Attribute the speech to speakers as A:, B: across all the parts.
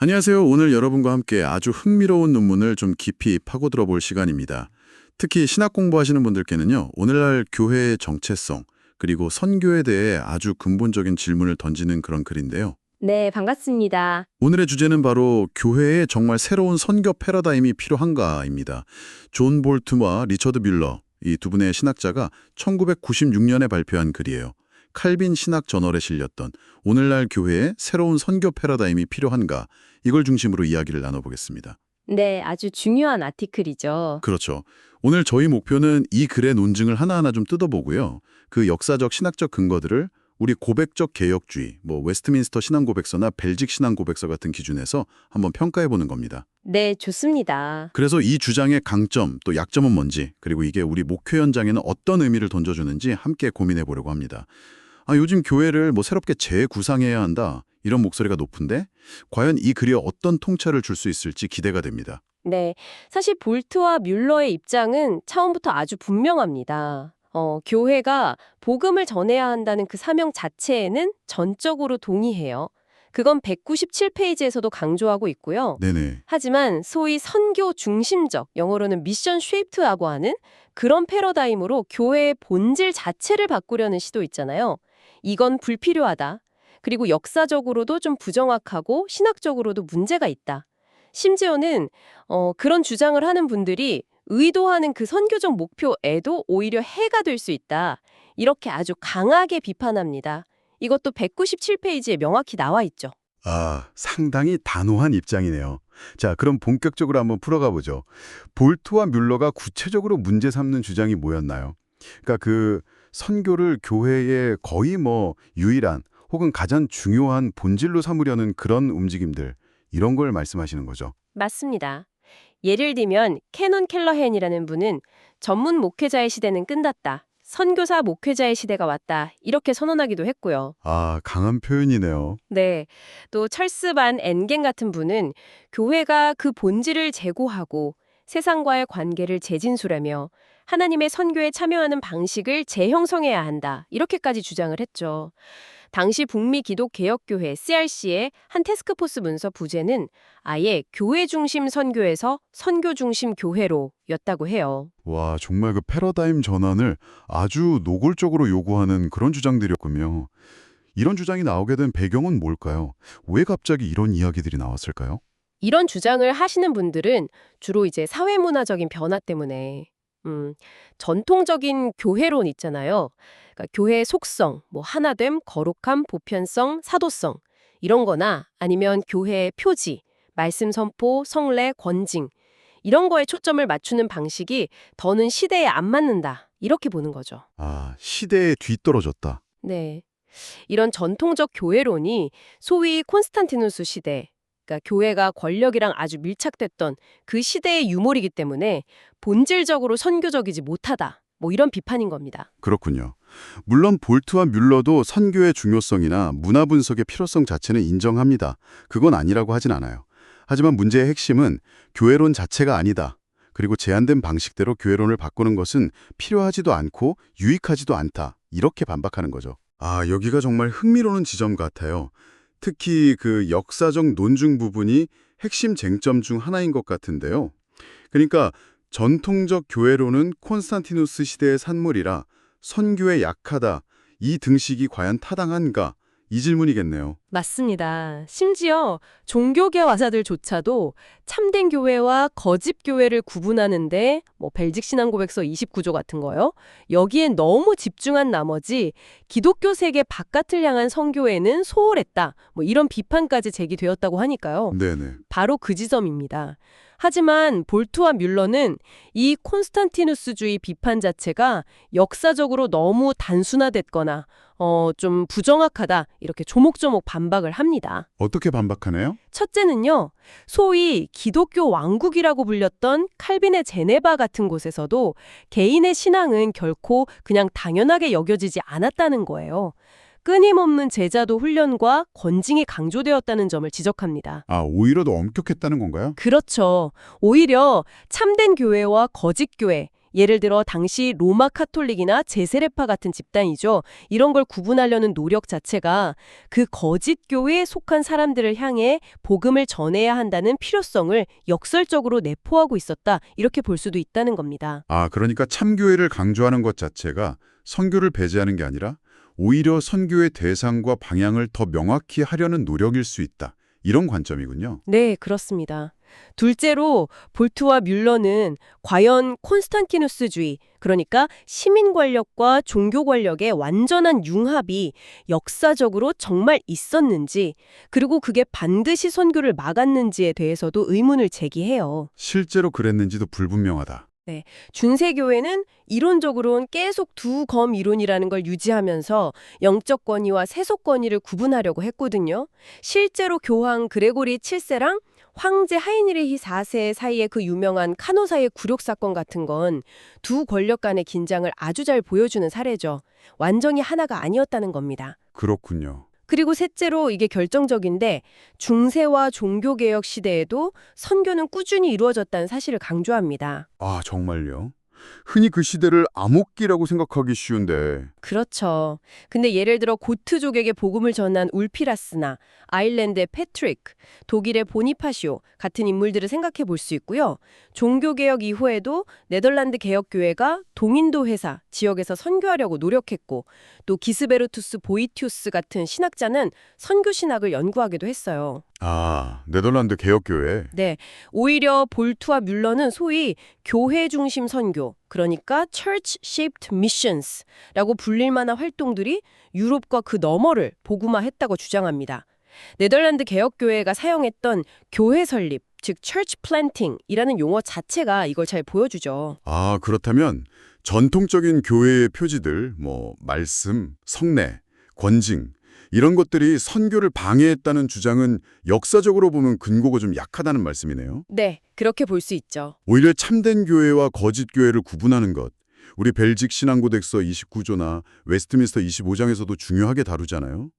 A: 안녕하세요. 오늘 여러분과 함께 아주 흥미로운 논문을 좀 깊이 파고들어 볼 시간입니다. 특히 신학 공부하시는 분들께는요, 오늘날 교회의 정체성, 그리고 선교에 대해 아주 근본적인 질문을 던지는 그런 글인데요.
B: 네, 반갑습니다.
A: 오늘의 주제는 바로 교회에 정말 새로운 선교 패러다임이 필요한가입니다. 존 볼트와 리처드 뮬러, 이 두 분의 신학자가 1996년에 발표한 글이에요. 칼빈 신학 저널에 실렸던 오늘날 교회에 새로운 선교 패러다임이 필요한가, 이걸 중심으로 이야기를 나눠보겠습니다.
B: 네, 아주 중요한 아티클이죠.
A: 그렇죠. 오늘 저희 목표는 이 글의 논증을 하나하나 좀 뜯어보고요. 그 역사적 신학적 근거들을 우리 고백적 개혁주의, 웨스트민스터 신앙고백서나 벨직 신앙고백서 같은 기준에서 한번 평가해보는 겁니다.
B: 네, 좋습니다.
A: 그래서 이 주장의 강점, 또 약점은 뭔지, 그리고 이게 우리 목회 현장에는 어떤 의미를 던져주는지 함께 고민해보려고 합니다. 요즘 교회를 새롭게 재구상해야 한다, 이런 목소리가 높은데 과연 이 글이 어떤 통찰을 줄 수 있을지 기대가 됩니다.
B: 네, 사실 볼트와 뮬러의 입장은 처음부터 아주 분명합니다. 교회가 복음을 전해야 한다는 그 사명 자체에는 전적으로 동의해요. 그건 197페이지에서도 강조하고 있고요.
A: 네네.
B: 하지만 소위 선교 중심적, 영어로는 미션 쉐이프트라고 하는 그런 패러다임으로 교회의 본질 자체를 바꾸려는 시도 있잖아요. 이건 불필요하다. 그리고 역사적으로도 좀 부정확하고 신학적으로도 문제가 있다. 심지어는 그런 주장을 하는 분들이 의도하는 그 선교적 목표에도 오히려 해가 될 수 있다. 이렇게 아주 강하게 비판합니다. 이것도 197페이지에 명확히 나와 있죠.
C: 상당히 단호한 입장이네요. 자, 그럼 본격적으로 한번 풀어가 보죠. 볼트와 뮬러가 구체적으로 문제 삼는 주장이 뭐였나요? 그러니까 그 선교를 교회의 거의 유일한 혹은 가장 중요한 본질로 삼으려는 그런 움직임들, 이런 걸 말씀하시는 거죠.
B: 맞습니다. 예를 들면 캐논 켈러헨이라는 분은 전문 목회자의 시대는 끝났다. 선교사 목회자의 시대가 왔다. 이렇게 선언하기도 했고요.
C: 강한 표현이네요.
B: 네. 또 찰스 반 엔겐 같은 분은 교회가 그 본질을 제고하고 세상과의 관계를 재진술하며 하나님의 선교에 참여하는 방식을 재형성해야 한다. 이렇게까지 주장을 했죠. 당시 북미 기독 개혁교회 CRC의 한 태스크포스 문서 부제는 아예 교회 중심 선교에서 선교 중심 교회로였다고 해요.
C: 와, 정말 그 패러다임 전환을 아주 노골적으로 요구하는 그런 주장들이었군요. 이런 주장이 나오게 된 배경은 뭘까요? 왜 갑자기 이런 이야기들이 나왔을까요?
B: 이런 주장을 하시는 분들은 주로 이제 사회문화적인 변화 때문에 전통적인 교회론 있잖아요. 그러니까 교회의 속성, 하나됨, 거룩함, 보편성, 사도성 이런 거나 아니면 교회의 표지, 말씀 선포, 성례, 권징 이런 거에 초점을 맞추는 방식이 더는 시대에 안 맞는다. 이렇게 보는 거죠.
C: 시대에 뒤떨어졌다.
B: 네. 이런 전통적 교회론이 소위 콘스탄티누스 시대, 그러니까 교회가 권력이랑 아주 밀착됐던 그 시대의 유물이기 때문에 본질적으로 선교적이지 못하다. 이런 비판인 겁니다.
C: 그렇군요. 물론 볼트와 뮬러도 선교의 중요성이나 문화 분석의 필요성 자체는 인정합니다. 그건 아니라고 하진 않아요. 하지만 문제의 핵심은 교회론 자체가 아니다. 그리고 제한된 방식대로 교회론을 바꾸는 것은 필요하지도 않고 유익하지도 않다. 이렇게 반박하는 거죠. 여기가 정말 흥미로운 지점 같아요. 특히 그 역사적 논증 부분이 핵심 쟁점 중 하나인 것 같은데요. 그러니까 전통적 교회론은 콘스탄티누스 시대의 산물이라 선교에 약하다. 이 등식이 과연 타당한가? 이 질문이겠네요.
B: 맞습니다. 심지어 종교계 화자들조차도 참된 교회와 거짓 교회를 구분하는데 벨직 신앙고백서 29조 같은 거요. 여기에 너무 집중한 나머지 기독교 세계 바깥을 향한 선교에는 소홀했다. 이런 비판까지 제기되었다고 하니까요.
C: 네네.
B: 바로 그 지점입니다. 하지만 볼트와 뮬러는 이 콘스탄티누스주의 비판 자체가 역사적으로 너무 단순화됐거나 좀 부정확하다 이렇게 조목조목 반박을 합니다.
C: 어떻게 반박하나요?
B: 첫째는요. 소위 기독교 왕국이라고 불렸던 칼빈의 제네바 같은 곳에서도 개인의 신앙은 결코 그냥 당연하게 여겨지지 않았다는 거예요. 끊임없는 제자도 훈련과 권징이 강조되었다는 점을 지적합니다.
C: 오히려 더 엄격했다는 건가요?
B: 그렇죠. 오히려 참된 교회와 거짓 교회 예를 들어 당시 로마 카톨릭이나 제세례파 같은 집단이죠. 이런 걸 구분하려는 노력 자체가 그 거짓 교회에 속한 사람들을 향해 복음을 전해야 한다는 필요성을 역설적으로 내포하고 있었다. 이렇게 볼 수도 있다는 겁니다.
C: 아, 그러니까 참교회를 강조하는 것 자체가 선교를 배제하는 게 아니라 오히려 선교의 대상과 방향을 더 명확히 하려는 노력일 수 있다. 이런 관점이군요.
B: 네, 그렇습니다. 둘째로 볼트와 뮬러는 과연 콘스탄티누스주의, 그러니까 시민 권력과 종교 권력의 완전한 융합이 역사적으로 정말 있었는지, 그리고 그게 반드시 선교를 막았는지에 대해서도 의문을 제기해요.
C: 실제로 그랬는지도 불분명하다.
B: 중세교회는 이론적으로는 계속 두 검 이론이라는 걸 유지하면서 영적 권위와 세속 권위를 구분하려고 했거든요. 실제로 교황 그레고리 7세랑 황제 하이니리히 4세 사이의 그 유명한 카노사의 굴욕 사건 같은 건 두 권력 간의 긴장을 아주 잘 보여주는 사례죠. 완전히 하나가 아니었다는 겁니다.
C: 그렇군요.
B: 그리고 셋째로 이게 결정적인데 중세와 종교개혁 시대에도 선교는 꾸준히 이루어졌다는 사실을 강조합니다.
C: 아, 정말요? 흔히 그 시대를 암흑기라고 생각하기 쉬운데
B: 그렇죠. 근데 예를 들어 고트족에게 복음을 전한 울피라스나 아일랜드의 패트릭, 독일의 보니파시오 같은 인물들을 생각해 볼 수 있고요. 종교개혁 이후에도 네덜란드 개혁교회가 동인도 회사 지역에서 선교하려고 노력했고 또 기스베르투스 보이티우스 같은 신학자는 선교 신학을 연구하기도 했어요.
C: 아, 네덜란드 개혁교회.
B: 네, 오히려 볼트와 뮬러는 소위 교회 중심 선교, 그러니까 Church-shaped missions라고 불릴 만한 활동들이 유럽과 그 너머를 복음화했다고 주장합니다. 네덜란드 개혁교회가 사용했던 교회 설립, 즉 Church planting이라는 용어 자체가 이걸 잘 보여주죠.
C: 아, 그렇다면 전통적인 교회의 표지들, 말씀, 성례, 권징 이런 것들이 선교를 방해했다는 주장은 역사적으로 보면 근거가 좀 약하다는 말씀이네요.
B: 네, 그렇게 볼 수 있죠.
C: 오히려 참된 교회와 거짓 교회를 구분하는 것, 우리 벨직 신앙고덱서 29조나 웨스트민스터 25장에서도 중요하게 다루잖아요.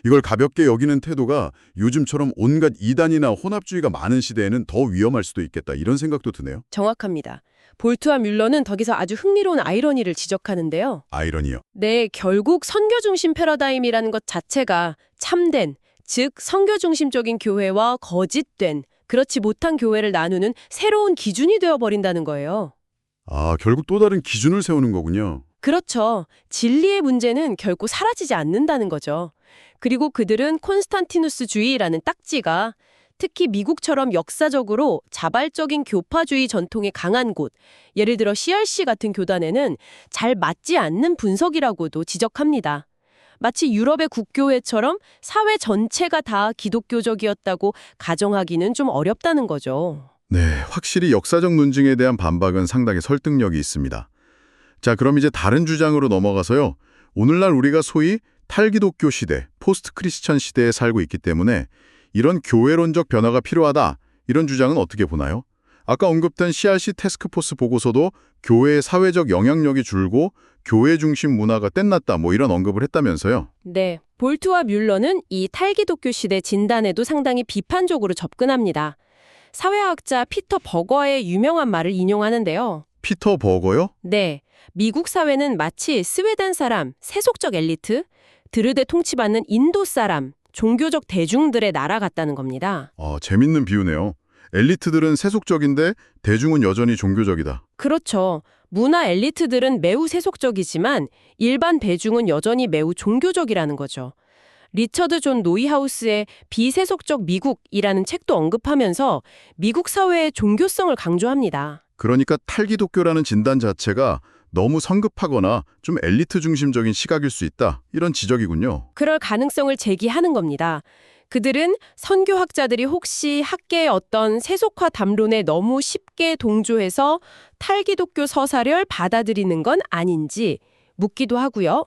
C: 이걸 가볍게 여기는 태도가 요즘처럼 온갖 이단이나 혼합주의가 많은 시대에는 더 위험할 수도 있겠다 이런 생각도 드네요.
B: 정확합니다. 볼트와 뮬러는 덕에서 아주 흥미로운 아이러니를 지적하는데요.
C: 아이러니요.
B: 네, 결국 선교 중심 패러다임이라는 것 자체가 참된, 즉 선교 중심적인 교회와 거짓된, 그렇지 못한 교회를 나누는 새로운 기준이 되어버린다는 거예요.
C: 아, 결국 또 다른 기준을 세우는 거군요.
B: 그렇죠. 진리의 문제는 결코 사라지지 않는다는 거죠. 그리고 그들은 콘스탄티누스주의라는 딱지가 특히 미국처럼 역사적으로 자발적인 교파주의 전통이 강한 곳, 예를 들어 CRC 같은 교단에는 잘 맞지 않는 분석이라고도 지적합니다. 마치 유럽의 국교회처럼 사회 전체가 다 기독교적이었다고 가정하기는 좀 어렵다는 거죠.
A: 네, 확실히 역사적 논증에 대한 반박은 상당히 설득력이 있습니다. 자, 그럼 이제 다른 주장으로 넘어가서요. 오늘날 우리가 소위 탈기독교 시대, 포스트 크리스천 시대에 살고 있기 때문에 이런 교회론적 변화가 필요하다. 이런 주장은 어떻게 보나요? 아까 언급된 CRC 태스크포스 보고서도 교회의 사회적 영향력이 줄고 교회 중심 문화가 뗐났다. 이런 언급을 했다면서요.
B: 네, 볼트와 뮬러는 이 탈기독교 시대 진단에도 상당히 비판적으로 접근합니다. 사회학자 피터 버거의 유명한 말을 인용하는데요.
A: 피터 버거요?
B: 네, 미국 사회는 마치 스웨덴 사람, 세속적 엘리트, 드르데 통치받는 인도 사람, 종교적 대중들의 나라 같다는 겁니다.
A: 재밌는 비유네요. 엘리트들은 세속적인데 대중은 여전히 종교적이다.
B: 그렇죠. 문화 엘리트들은 매우 세속적이지만 일반 대중은 여전히 매우 종교적이라는 거죠. 리처드 존 노이하우스의 비세속적 미국이라는 책도 언급하면서 미국 사회의 종교성을 강조합니다.
A: 그러니까 탈기독교라는 진단 자체가 너무 성급하거나 좀 엘리트 중심적인 시각일 수 있다. 이런 지적이군요.
B: 그럴 가능성을 제기하는 겁니다. 그들은 선교학자들이 혹시 학계의 어떤 세속화 담론에 너무 쉽게 동조해서 탈기독교 서사를 받아들이는 건 아닌지 묻기도 하고요.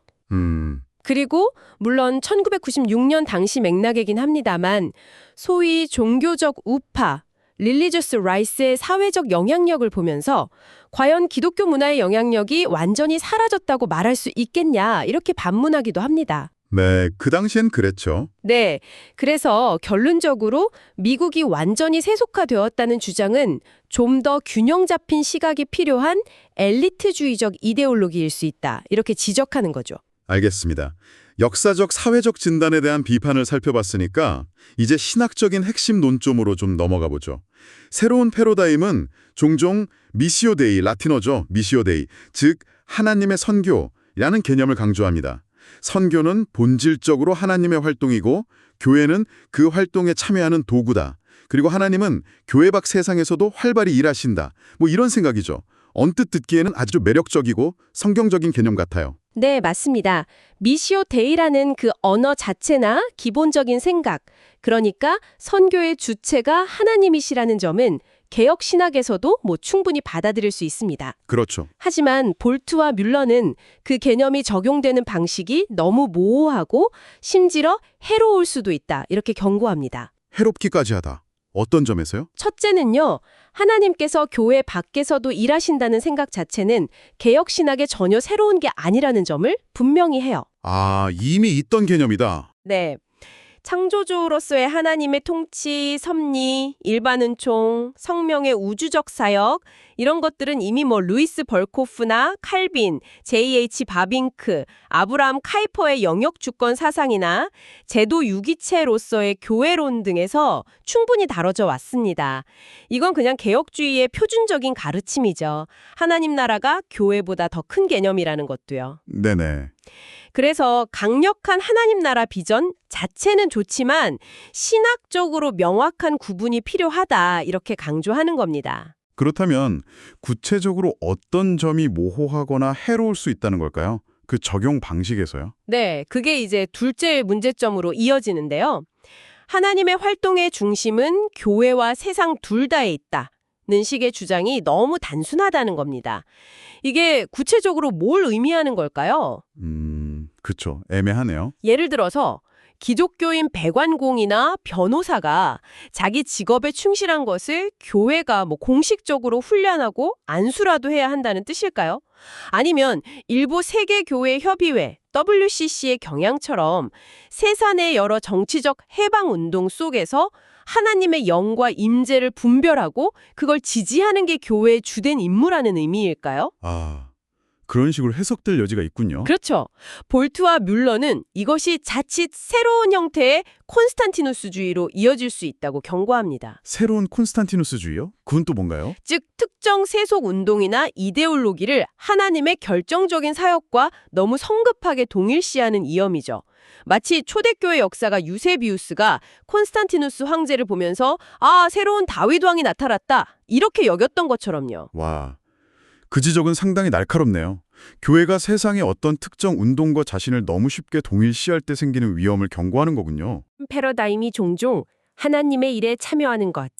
B: 그리고 물론 1996년 당시 맥락이긴 합니다만 소위 종교적 우파, 릴리저스 라이스의 사회적 영향력을 보면서 과연 기독교 문화의 영향력이 완전히 사라졌다고 말할 수 있겠냐 이렇게 반문하기도 합니다.
C: 네, 그 당시엔 그랬죠.
B: 네. 그래서 결론적으로 미국이 완전히 세속화되었다는 주장은 좀 더 균형 잡힌 시각이 필요한 엘리트주의적 이데올로기일 수 있다. 이렇게 지적하는 거죠.
C: 알겠습니다. 역사적 사회적 진단에 대한 비판을 살펴봤으니까 이제 신학적인 핵심 논점으로 좀 넘어가 보죠. 새로운 패러다임은 종종 미시오 데이, 라틴어죠. 미시오 데이, 즉 하나님의 선교라는 개념을 강조합니다. 선교는 본질적으로 하나님의 활동이고 교회는 그 활동에 참여하는 도구다. 그리고 하나님은 교회 밖 세상에서도 활발히 일하신다. 뭐 이런 생각이죠. 언뜻 듣기에는 아주 매력적이고 성경적인 개념 같아요.
B: 네, 맞습니다. 미시오 데이라는 그 언어 자체나 기본적인 생각, 그러니까 선교의 주체가 하나님이시라는 점은 개혁 신학에서도 충분히 받아들일 수 있습니다.
C: 그렇죠.
B: 하지만 볼트와 뮬러는 그 개념이 적용되는 방식이 너무 모호하고 심지어 해로울 수도 있다. 이렇게 경고합니다.
C: 해롭기까지 하다. 어떤 점에서요?
B: 첫째는요, 하나님께서 교회 밖에서도 일하신다는 생각 자체는 개혁 신학에 전혀 새로운 게 아니라는 점을 분명히 해요.
C: 아, 이미 있던 개념이다.
B: 네. 창조주로서의 하나님의 통치, 섭리, 일반 은총, 성명의 우주적 사역 이런 것들은 이미 루이스 벌코프나 칼빈, J.H. 바빙크, 아브라함 카이퍼의 영역 주권 사상이나 제도 유기체로서의 교회론 등에서 충분히 다뤄져 왔습니다. 이건 그냥 개혁주의의 표준적인 가르침이죠. 하나님 나라가 교회보다 더 큰 개념이라는 것도요.
C: 네네.
B: 그래서 강력한 하나님 나라 비전 자체는 좋지만 신학적으로 명확한 구분이 필요하다 이렇게 강조하는 겁니다.
C: 그렇다면 구체적으로 어떤 점이 모호하거나 해로울 수 있다는 걸까요? 그 적용 방식에서요?
B: 네, 그게 이제 둘째 문제점으로 이어지는데요. 하나님의 활동의 중심은 교회와 세상 둘 다에 있다는 식의 주장이 너무 단순하다는 겁니다. 이게 구체적으로 뭘 의미하는 걸까요?
C: 그쵸. 애매하네요.
B: 예를 들어서 기독교인 배관공이나 변호사가 자기 직업에 충실한 것을 교회가 공식적으로 훈련하고 안수라도 해야 한다는 뜻일까요? 아니면 일부 세계교회협의회 WCC의 경향처럼 세산의 여러 정치적 해방운동 속에서 하나님의 영과 임재를 분별하고 그걸 지지하는 게 교회의 주된 임무라는 의미일까요?
C: 아, 그런 식으로 해석될 여지가 있군요.
B: 그렇죠. 볼트와 뮬러는 이것이 자칫 새로운 형태의 콘스탄티누스주의로 이어질 수 있다고 경고합니다.
C: 새로운 콘스탄티누스주의요? 그건 또 뭔가요?
B: 즉 특정 세속 운동이나 이데올로기를 하나님의 결정적인 사역과 너무 성급하게 동일시하는 위험이죠. 마치 초대교회 역사가 유세비우스가 콘스탄티누스 황제를 보면서 새로운 다윗 왕이 나타났다 이렇게 여겼던 것처럼요.
C: 와, 그 지적은 상당히 날카롭네요. 교회가 세상의 어떤 특정 운동과 자신을 너무 쉽게 동일시할 때 생기는 위험을 경고하는 거군요.
B: 패러다임이 종종 하나님의 일에 참여하는 것,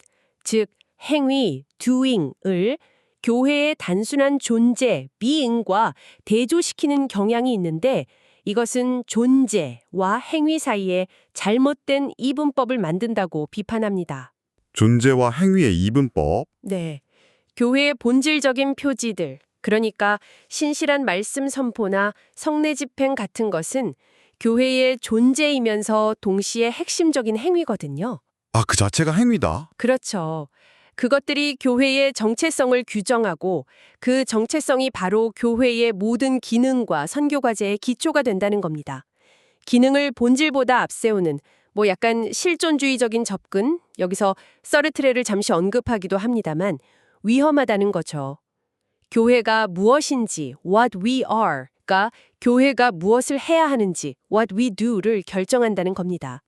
B: 즉 행위, doing을 교회의 단순한 존재, being과 대조시키는 경향이 있는데 이것은 존재와 행위 사이에 잘못된 이분법을 만든다고 비판합니다.
C: 존재와 행위의 이분법.
B: 네. 교회의 본질적인 표지들, 그러니까 신실한 말씀 선포나 성례 집행 같은 것은 교회의 존재이면서 동시에 핵심적인 행위거든요.
C: 아, 그 자체가 행위다.
B: 그렇죠. 그것들이 교회의 정체성을 규정하고 그 정체성이 바로 교회의 모든 기능과 선교과제의 기초가 된다는 겁니다. 기능을 본질보다 앞세우는 약간 실존주의적인 접근, 여기서 서르트레를 잠시 언급하기도 합니다만 위험하다는 거죠. 교회가 무엇인지 what we are가 교회가 무엇을 해야 하는지 what we do를 결정한다는 겁니다.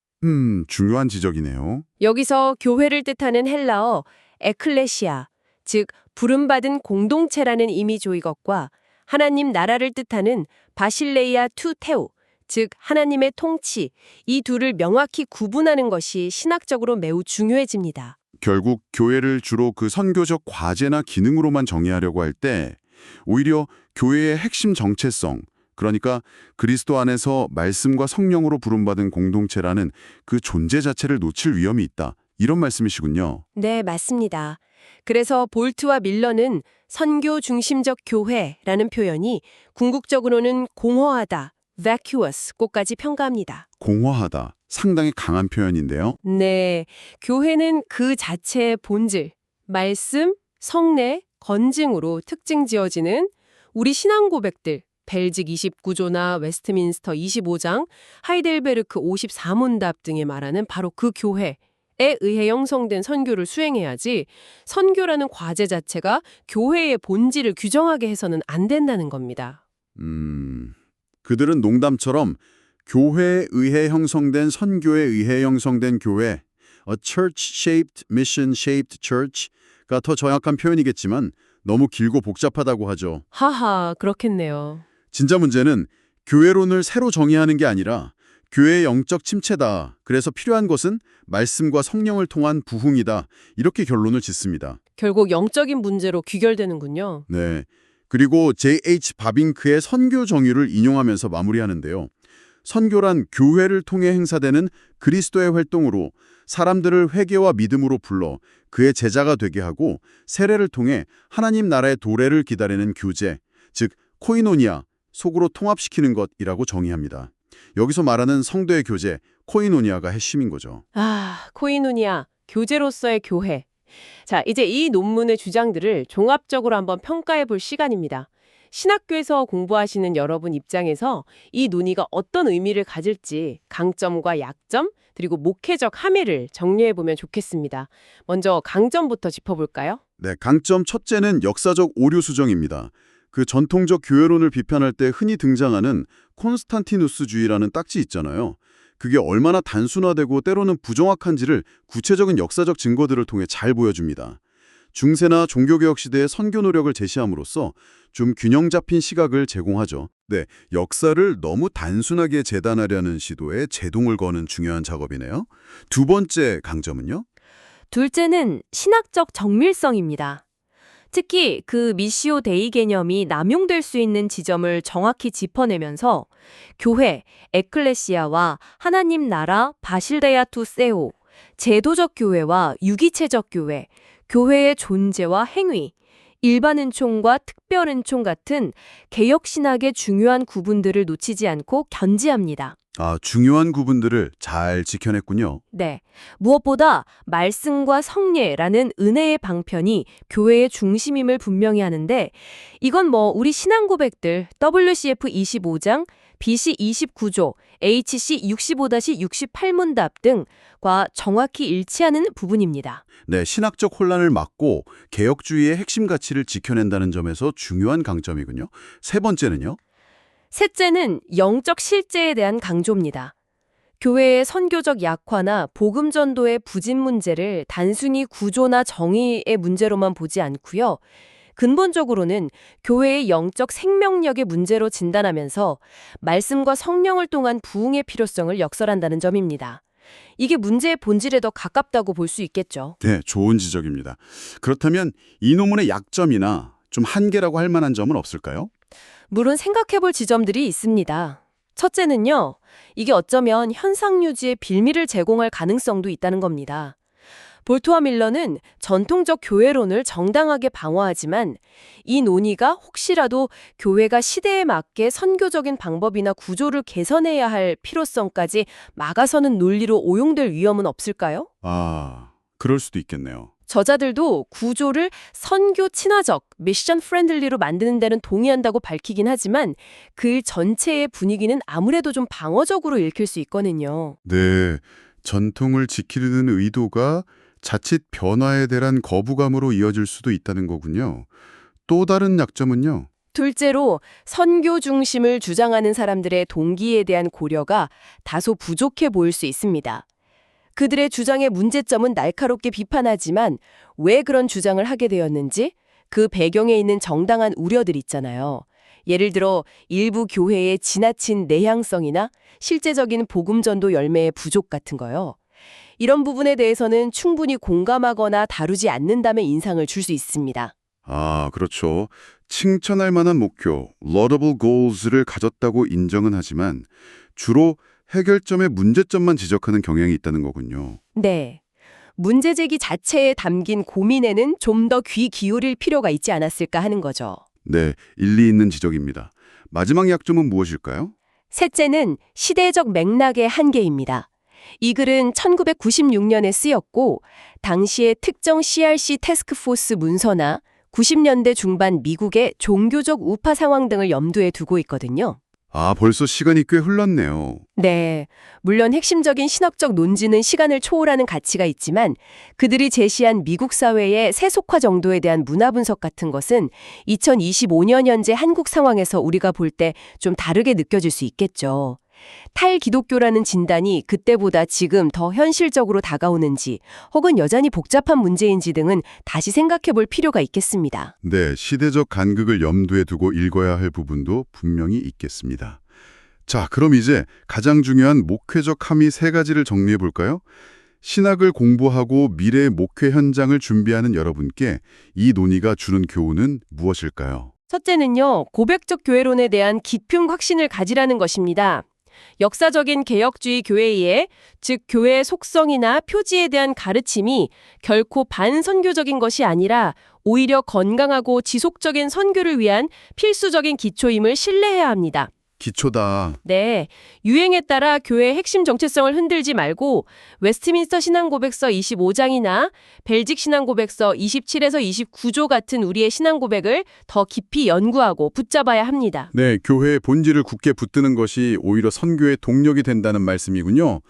C: 중요한 지적이네요.
B: 여기서 교회를 뜻하는 헬라어 에클레시아, 즉 부름받은 공동체라는 이미죠 이것과 하나님 나라를 뜻하는 바실레이아 투 테우, 즉 하나님의 통치, 이 둘을 명확히 구분하는 것이 신학적으로 매우 중요해집니다.
C: 결국 교회를 주로 그 선교적 과제나 기능으로만 정의하려고 할 때 오히려 교회의 핵심 정체성, 그러니까 그리스도 안에서 말씀과 성령으로 부름받은 공동체라는 그 존재 자체를 놓칠 위험이 있다. 이런 말씀이시군요.
B: 네, 맞습니다. 그래서 볼트와 밀러는 선교 중심적 교회라는 표현이 궁극적으로는 공허하다, vacuous까지 평가합니다.
C: 공허하다. 상당히 강한 표현인데요.
B: 네, 교회는 그 자체의 본질, 말씀, 성례, 건증으로 특징 지어지는 우리 신앙 고백들, 벨직 29조나 웨스트민스터 25장, 하이델베르크 54문답 등에 말하는 바로 그 교회에 의해 형성된 선교를 수행해야지 선교라는 과제 자체가 교회의 본질을 규정하게 해서는 안 된다는 겁니다.
A: 그들은 농담처럼 교회에 의해 형성된 선교에 의해 형성된 교회, a church-shaped, mission-shaped church가 더 정확한 표현이겠지만 너무 길고 복잡하다고 하죠.
B: 하하, 그렇겠네요.
A: 진짜 문제는 교회론을 새로 정의하는 게 아니라 교회의 영적 침체다. 그래서 필요한 것은 말씀과 성령을 통한 부흥이다. 이렇게 결론을 짓습니다.
B: 결국 영적인 문제로 귀결되는군요.
A: 네. 그리고 J.H. 바빙크의 선교 정의를 인용하면서 마무리하는데요. 선교란 교회를 통해 행사되는 그리스도의 활동으로 사람들을 회개와 믿음으로 불러 그의 제자가 되게 하고 세례를 통해 하나님 나라의 도래를 기다리는 교제, 즉 코이노니아, 속으로 통합시키는 것이라고 정의합니다. 여기서 말하는 성도의 교제, 코이노니아가 핵심인 거죠.
B: 아, 코이노니아, 교제로서의 교회. 자, 이제 이 논문의 주장들을 종합적으로 한번 평가해 볼 시간입니다. 신학교에서 공부하시는 여러분 입장에서 이 논의가 어떤 의미를 가질지 강점과 약점, 그리고 목회적 함의를 정리해 보면 좋겠습니다. 먼저 강점부터 짚어볼까요?
A: 네, 강점 첫째는 역사적 오류 수정입니다. 그 전통적 교회론을 비판할 때 흔히 등장하는 콘스탄티누스주의라는 딱지 있잖아요. 그게 얼마나 단순화되고 때로는 부정확한지를 구체적인 역사적 증거들을 통해 잘 보여줍니다. 중세나 종교개혁 시대의 선교 노력을 제시함으로써 좀 균형 잡힌 시각을 제공하죠. 네, 역사를 너무 단순하게 재단하려는 시도에 제동을 거는 중요한 작업이네요. 두 번째 강점은요?
D: 둘째는 신학적 정밀성입니다. 특히 그 미시오 데이 개념이 남용될 수 있는 지점을 정확히 짚어내면서 교회, 에클레시아와 하나님 나라, 바실데야 투 세오, 제도적 교회와 유기체적 교회, 교회의 존재와 행위, 일반 은총과 특별 은총 같은 개혁 신학의 중요한 구분들을 놓치지 않고 견지합니다.
A: 아, 중요한 구분들을 잘 지켜냈군요.
D: 네. 무엇보다 말씀과 성례라는 은혜의 방편이 교회의 중심임을 분명히 하는데 이건 우리 신앙 고백들 WCF 25장, BC 29조, HC 65-68문답 등과 정확히 일치하는 부분입니다.
A: 네, 신학적 혼란을 막고 개혁주의의 핵심 가치를 지켜낸다는 점에서 중요한 강점이군요. 세 번째는요?
D: 셋째는 영적 실제에 대한 강조입니다. 교회의 선교적 약화나 복음 전도의 부진 문제를 단순히 구조나 정의의 문제로만 보지 않고요. 근본적으로는 교회의 영적 생명력의 문제로 진단하면서 말씀과 성령을 통한 부흥의 필요성을 역설한다는 점입니다. 이게 문제의 본질에 더 가깝다고 볼 수 있겠죠.
A: 네, 좋은 지적입니다. 그렇다면 이 논문의 약점이나 좀 한계라고 할 만한 점은 없을까요?
D: 물론 생각해볼 지점들이 있습니다. 첫째는요, 이게 어쩌면 현상 유지의 빌미를 제공할 가능성도 있다는 겁니다. 볼트와 밀러는 전통적 교회론을 정당하게 방어하지만 이 논의가 혹시라도 교회가 시대에 맞게 선교적인 방법이나 구조를 개선해야 할 필요성까지 막아서는 논리로 오용될 위험은 없을까요?
A: 아, 그럴 수도 있겠네요.
D: 저자들도 구조를 선교 친화적, 미션 프렌들리로 만드는 데는 동의한다고 밝히긴 하지만 글 전체의 분위기는 아무래도 좀 방어적으로 읽힐 수 있거든요.
A: 네, 전통을 지키려는 의도가 자칫 변화에 대한 거부감으로 이어질 수도 있다는 거군요. 또 다른 약점은요?
B: 둘째로 선교 중심을 주장하는 사람들의 동기에 대한 고려가 다소 부족해 보일 수 있습니다. 그들의 주장의 문제점은 날카롭게 비판하지만 왜 그런 주장을 하게 되었는지 그 배경에 있는 정당한 우려들 있잖아요. 예를 들어 일부 교회의 지나친 내향성이나 실제적인 복음 전도 열매의 부족 같은 거요. 이런 부분에 대해서는 충분히 공감하거나 다루지 않는다면 인상을 줄 수 있습니다.
A: 아, 그렇죠. 칭찬할 만한 목표, laudable goals를 가졌다고 인정은 하지만 주로 해결점의 문제점만 지적하는 경향이 있다는 거군요.
B: 네. 문제 제기 자체에 담긴 고민에는 좀 더 귀 기울일 필요가 있지 않았을까 하는 거죠.
A: 네, 일리 있는 지적입니다. 마지막 약점은 무엇일까요?
B: 셋째는 시대적 맥락의 한계입니다. 이 글은 1996년에 쓰였고 당시의 특정 CRC 태스크포스 문서나 90년대 중반 미국의 종교적 우파 상황 등을 염두에 두고 있거든요.
C: 아, 벌써 시간이 꽤 흘렀네요.
B: 네, 물론 핵심적인 신학적 논지는 시간을 초월하는 가치가 있지만 그들이 제시한 미국 사회의 세속화 정도에 대한 문화 분석 같은 것은 2025년 현재 한국 상황에서 우리가 볼 때 좀 다르게 느껴질 수 있겠죠. 탈기독교라는 진단이 그때보다 지금 더 현실적으로 다가오는지 혹은 여전히 복잡한 문제인지 등은 다시 생각해 볼 필요가 있겠습니다.
C: 네, 시대적 간극을 염두에 두고 읽어야 할 부분도 분명히 있겠습니다. 자, 그럼 이제 가장 중요한 목회적 함의 세 가지를 정리해 볼까요? 신학을 공부하고 미래의 목회 현장을 준비하는 여러분께 이 논의가 주는 교훈은 무엇일까요?
B: 첫째는요, 고백적 교회론에 대한 깊은 확신을 가지라는 것입니다. 역사적인 개혁주의 교회에, 즉 교회의 속성이나 표지에 대한 가르침이 결코 반선교적인 것이 아니라 오히려 건강하고 지속적인 선교를 위한 필수적인 기초임을 신뢰해야 합니다.
C: 기초다.
B: 네, 유행에 따라 교회의 핵심 정체성을 흔들지 말고 웨스트민스터 신앙고백서 25장이나 벨직 신앙고백서 27에서 29조 같은 우리의 신앙고백을 더 깊이 연구하고 붙잡아야 합니다.
A: 네, 교회의 본질을 굳게 붙드는 것이 오히려 선교의 동력이 된다는 말씀이군요.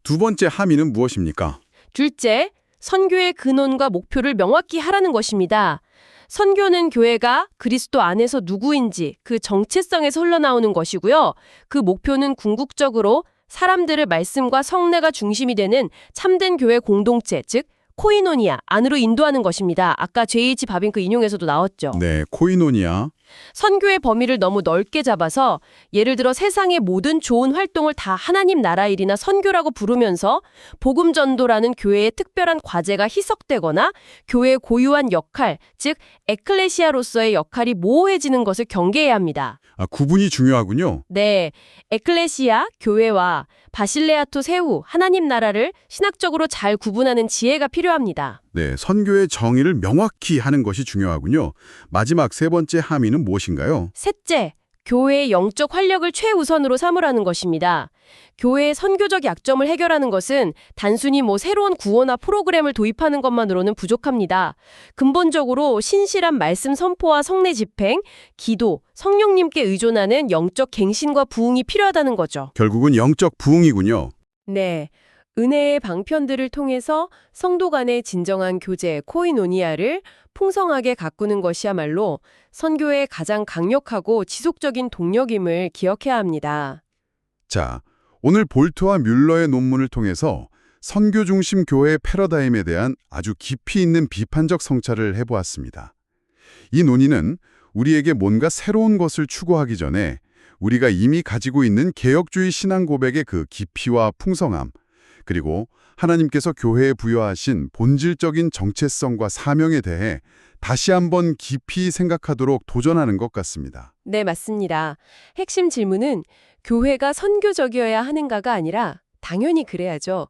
A: 두 번째 함의는 무엇입니까?
B: 둘째, 선교의 근원과 목표를 명확히 하라는 것입니다. 선교는 교회가 그리스도 안에서 누구인지 그 정체성에서 흘러나오는 것이고요. 그 목표는 궁극적으로 사람들을 말씀과 성례가 중심이 되는 참된 교회 공동체, 즉 코이노니아 안으로 인도하는 것입니다. 아까 J.H. 바빙크 인용에서도 나왔죠.
A: 네, 코이노니아.
B: 선교의 범위를 너무 넓게 잡아서 예를 들어 세상의 모든 좋은 활동을 다 하나님 나라 일이나 선교라고 부르면서 복음 전도라는 교회의 특별한 과제가 희석되거나 교회의 고유한 역할, 즉 에클레시아로서의 역할이 모호해지는 것을 경계해야 합니다.
A: 아, 구분이 중요하군요.
B: 네, 에클레시아, 교회와 바실레아토 세우, 하나님 나라를 신학적으로 잘 구분하는 지혜가 필요합니다.
A: 네, 선교의 정의를 명확히 하는 것이 중요하군요. 마지막 세 번째 함의는 무엇인가요?
B: 셋째, 교회의 영적 활력을 최우선으로 삼으라는 것입니다. 교회의 선교적 약점을 해결하는 것은 단순히 새로운 구호나 프로그램을 도입하는 것만으로는 부족합니다. 근본적으로 신실한 말씀 선포와 성례 집행, 기도, 성령님께 의존하는 영적 갱신과 부흥이 필요하다는 거죠.
A: 결국은 영적 부흥이군요.
B: 네. 은혜의 방편들을 통해서 성도 간의 진정한 교제, 코이노니아를 풍성하게 가꾸는 것이야말로 선교의 가장 강력하고 지속적인 동력임을 기억해야 합니다.
C: 자, 오늘 볼트와 뮬러의 논문을 통해서 선교 중심 교회의 패러다임에 대한 아주 깊이 있는 비판적 성찰을 해보았습니다. 이 논의는 우리에게 뭔가 새로운 것을 추구하기 전에 우리가 이미 가지고 있는 개혁주의 신앙 고백의 그 깊이와 풍성함, 그리고 하나님께서 교회에 부여하신 본질적인 정체성과 사명에 대해 다시 한번 깊이 생각하도록 도전하는 것 같습니다.
B: 네, 맞습니다. 핵심 질문은 교회가 선교적이어야 하는가가 아니라 당연히 그래야죠.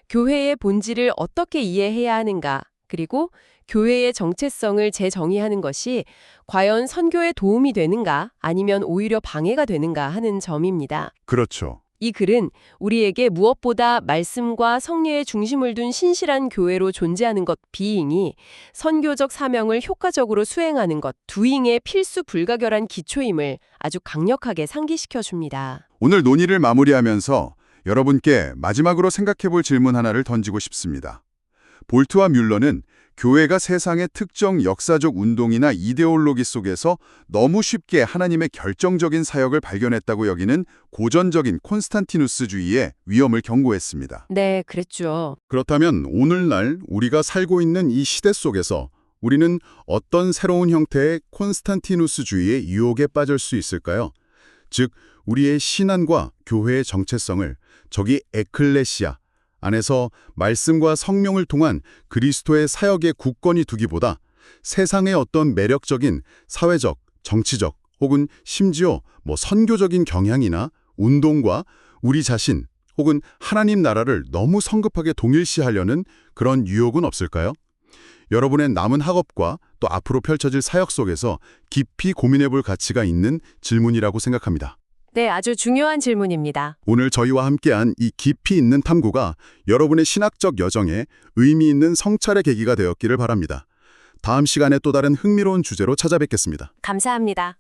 B: 교회의 본질을 어떻게 이해해야 하는가, 그리고 교회의 정체성을 재정의하는 것이 과연 선교에 도움이 되는가 아니면 오히려 방해가 되는가 하는 점입니다.
C: 그렇죠.
B: 이 글은 우리에게 무엇보다 말씀과 성례의 중심을 둔 신실한 교회로 존재하는 것 being이 선교적 사명을 효과적으로 수행하는 것 doing의 필수 불가결한 기초임을 아주 강력하게 상기시켜 줍니다.
C: 오늘 논의를 마무리하면서 여러분께 마지막으로 생각해볼 질문 하나를 던지고 싶습니다. 볼트와 뮬러는 교회가 세상의 특정 역사적 운동이나 이데올로기 속에서 너무 쉽게 하나님의 결정적인 사역을 발견했다고 여기는 고전적인 콘스탄티누스주의의 위험을 경고했습니다.
B: 네, 그랬죠.
A: 그렇다면 오늘날 우리가 살고 있는 이 시대 속에서 우리는 어떤 새로운 형태의 콘스탄티누스주의의 유혹에 빠질 수 있을까요? 즉, 우리의 신앙과 교회의 정체성을 저기 에클레시아 안에서 말씀과 성령을 통한 그리스도의 사역에 굳건히 두기보다 세상의 어떤 매력적인 사회적, 정치적 혹은 심지어 선교적인 경향이나 운동과 우리 자신 혹은 하나님 나라를 너무 성급하게 동일시하려는 그런 유혹은 없을까요? 여러분의 남은 학업과 또 앞으로 펼쳐질 사역 속에서 깊이 고민해 볼 가치가 있는 질문이라고 생각합니다.
B: 네, 아주 중요한 질문입니다.
C: 오늘 저희와 함께한 이 깊이 있는 탐구가 여러분의 신학적 여정에 의미 있는 성찰의 계기가 되었기를 바랍니다. 다음 시간에 또 다른 흥미로운 주제로 찾아뵙겠습니다.
B: 감사합니다.